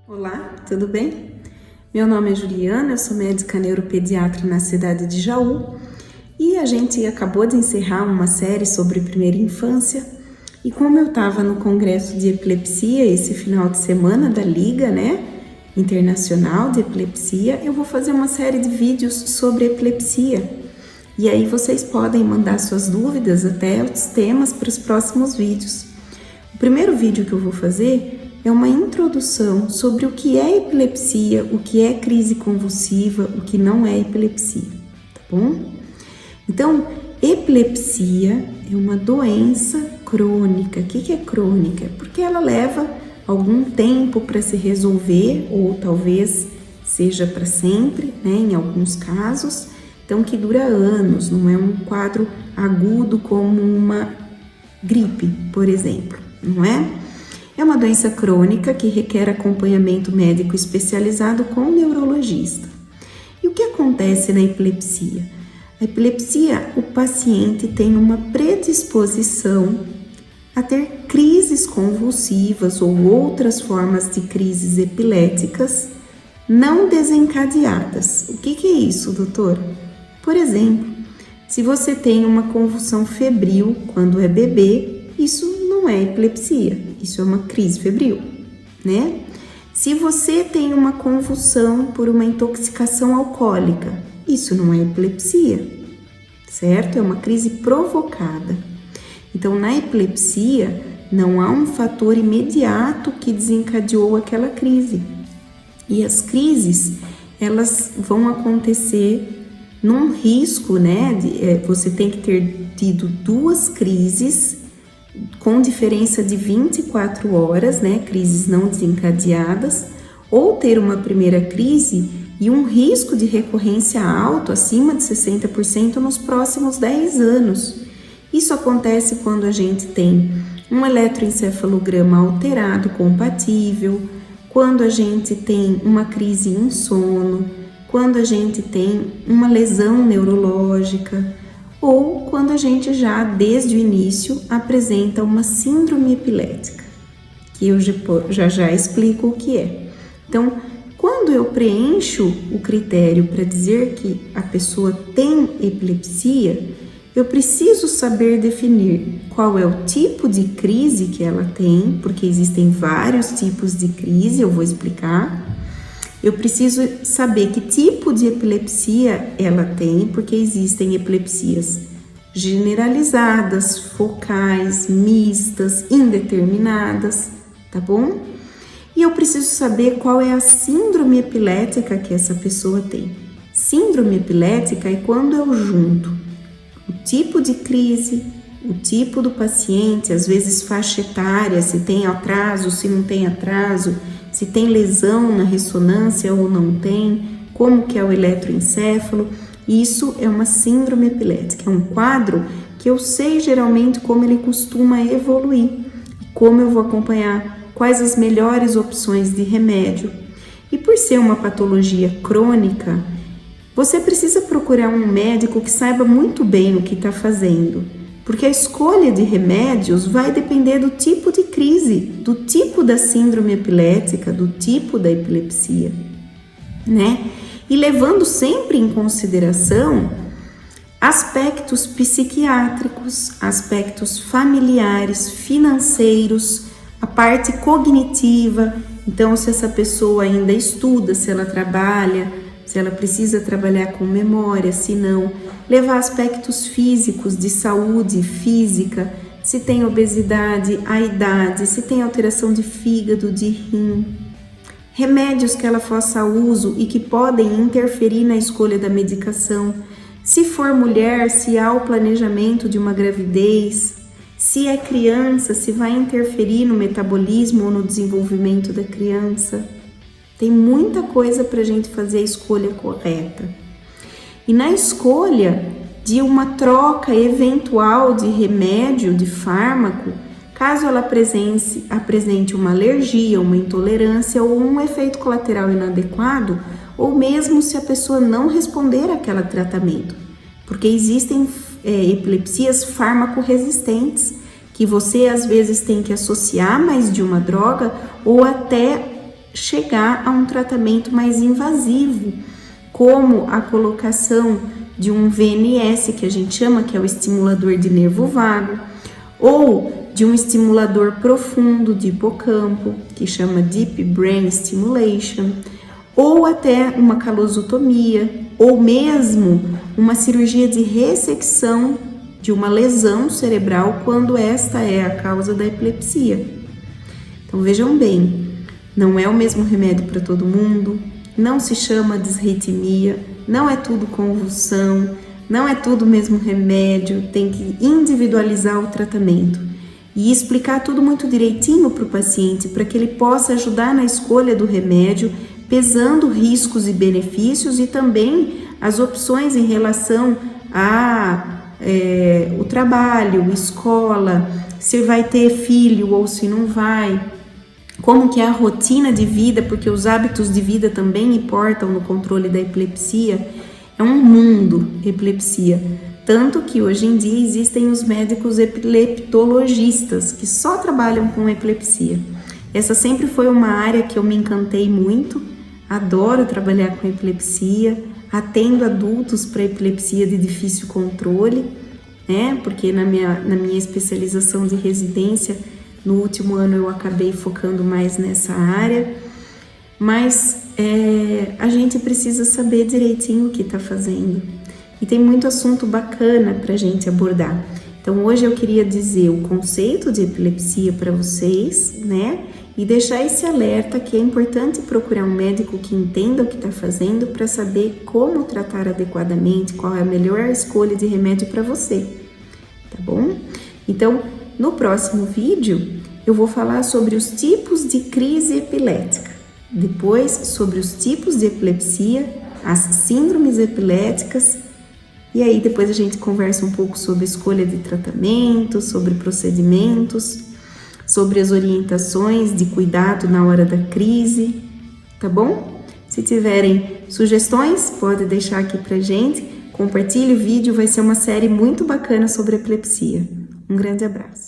Olá, tudo bem? Meu nome é Juliana, eu sou médica neuropediatra na cidade de Jaú e a gente acabou de encerrar uma série sobre primeira infância e como eu estava no congresso de epilepsia esse final de semana da Liga, Internacional de Epilepsia, eu vou fazer uma série de vídeos sobre epilepsia e aí vocês podem mandar suas dúvidas até os temas para os próximos vídeos. O primeiro vídeo que eu vou fazer é uma introdução sobre o que é epilepsia, o que é crise convulsiva, o que não é epilepsia, tá bom? Então, epilepsia é uma doença crônica. O que é crônica? Porque ela leva algum tempo para se resolver, ou talvez seja para sempre, em alguns casos. Então, que dura anos, não é um quadro agudo como uma gripe, por exemplo, não é? É uma doença crônica que requer acompanhamento médico especializado com o neurologista. E o que acontece na epilepsia? A epilepsia, o paciente tem uma predisposição a ter crises convulsivas ou outras formas de crises epiléticas não desencadeadas. O que é isso, doutor? Por exemplo, se você tem uma convulsão febril quando é bebê, isso não é epilepsia, isso é uma crise febril, Se você tem uma convulsão por uma intoxicação alcoólica, isso não é epilepsia, certo? É uma crise provocada. Então, na epilepsia, não há um fator imediato que desencadeou aquela crise. E as crises, elas vão acontecer num risco, você tem que ter tido 2 crises com diferença de 24 horas, crises não desencadeadas, ou ter uma primeira crise e um risco de recorrência alto, acima de 60% nos próximos 10 anos. Isso acontece quando a gente tem um eletroencefalograma alterado compatível, quando a gente tem uma crise em sono, quando a gente tem uma lesão neurológica, ou quando a gente já, desde o início, apresenta uma síndrome epilética, que eu já explico o que é. Então, quando eu preencho o critério para dizer que a pessoa tem epilepsia, eu preciso saber definir qual é o tipo de crise que ela tem, porque existem vários tipos de crise, eu vou explicar. Eu preciso saber que tipo de epilepsia ela tem, porque existem epilepsias generalizadas, focais, mistas, indeterminadas, tá bom? E eu preciso saber qual é a síndrome epilética que essa pessoa tem. Síndrome epilética é quando eu junto o tipo de crise, o tipo do paciente, às vezes faixa etária, se tem atraso, se não tem atraso, se tem lesão na ressonância ou não tem, como que é o eletroencefalo. Isso é uma síndrome epilética, é um quadro que eu sei geralmente como ele costuma evoluir, como eu vou acompanhar, quais as melhores opções de remédio. E por ser uma patologia crônica, você precisa procurar um médico que saiba muito bem o que está fazendo, porque a escolha de remédios vai depender do tipo de crise, do tipo da síndrome epilética, do tipo da epilepsia, E levando sempre em consideração aspectos psiquiátricos, aspectos familiares, financeiros, a parte cognitiva. Então, se essa pessoa ainda estuda, se ela trabalha, se ela precisa trabalhar com memória, se não, levar aspectos físicos, de saúde física, se tem obesidade, a idade, se tem alteração de fígado, de rim, remédios que ela faça uso e que podem interferir na escolha da medicação, se for mulher, se há o planejamento de uma gravidez, se é criança, se vai interferir no metabolismo ou no desenvolvimento da criança. Tem muita coisa para a gente fazer a escolha correta. E na escolha de uma troca eventual de remédio, de fármaco, caso ela apresente uma alergia, uma intolerância ou um efeito colateral inadequado, ou mesmo se a pessoa não responder àquele tratamento, porque existem epilepsias farmacorresistentes, que você às vezes tem que associar mais de uma droga ou até chegar a um tratamento mais invasivo, como a colocação de um VNS, que a gente chama, que é o estimulador de nervo vago, ou de um estimulador profundo de hipocampo, que chama Deep Brain Stimulation, ou até uma calosotomia, ou mesmo uma cirurgia de ressecção de uma lesão cerebral quando esta é a causa da epilepsia. Então vejam bem, não é o mesmo remédio para todo mundo, não se chama disritmia, não é tudo convulsão, não é tudo o mesmo remédio, tem que individualizar o tratamento e explicar tudo muito direitinho para o paciente, para que ele possa ajudar na escolha do remédio, pesando riscos e benefícios e também as opções em relação a o trabalho, escola, se vai ter filho ou se não vai, como que é a rotina de vida, porque os hábitos de vida também importam no controle da epilepsia. É um mundo, epilepsia. Tanto que hoje em dia existem os médicos epileptologistas, que só trabalham com epilepsia. Essa sempre foi uma área que eu me encantei muito, adoro trabalhar com epilepsia, atendo adultos para epilepsia de difícil controle, né? Porque na minha especialização de residência, no último ano eu acabei focando mais nessa área, mas a gente precisa saber direitinho o que está fazendo. E tem muito assunto bacana para a gente abordar. Então hoje eu queria dizer o conceito de epilepsia para vocês, né? E deixar esse alerta que é importante procurar um médico que entenda o que está fazendo para saber como tratar adequadamente, qual é a melhor escolha de remédio para você, tá bom? Então, no próximo vídeo, eu vou falar sobre os tipos de crise epilética, depois sobre os tipos de epilepsia, as síndromes epiléticas, e aí depois a gente conversa um pouco sobre escolha de tratamento, sobre procedimentos, sobre as orientações de cuidado na hora da crise, tá bom? Se tiverem sugestões, pode deixar aqui pra gente, compartilhe o vídeo, vai ser uma série muito bacana sobre epilepsia. Um grande abraço.